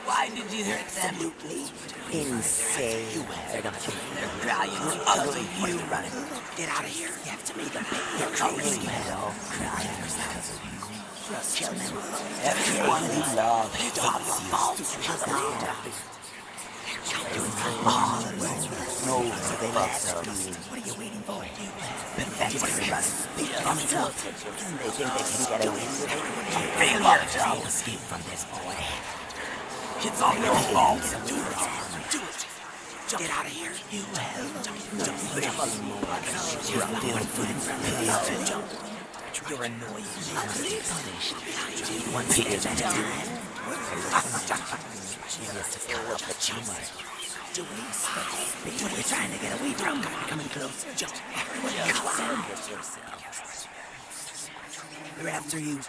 Why did you hurt them? Absolutely insane. They're gonna kill you. They're crying. You're ugly. What are you running? Get out of here. You have to make them pay. They're crazy. Hell, crying because of you. Just kill them. Everyone you love It's all your fault. Shut up. No, they lost speed. What are you waiting for? Pathetic. They think they can get away with it. failure. You'll escape from this, boy. It's all your fault. Do it. Get out of here. You will. Don't put him on the You're a foot in front of the You're annoying. One feet at a time. She has to cut up the tumor. What are you trying to get away from? Coming closer. Everyone calm yourself. They're after you.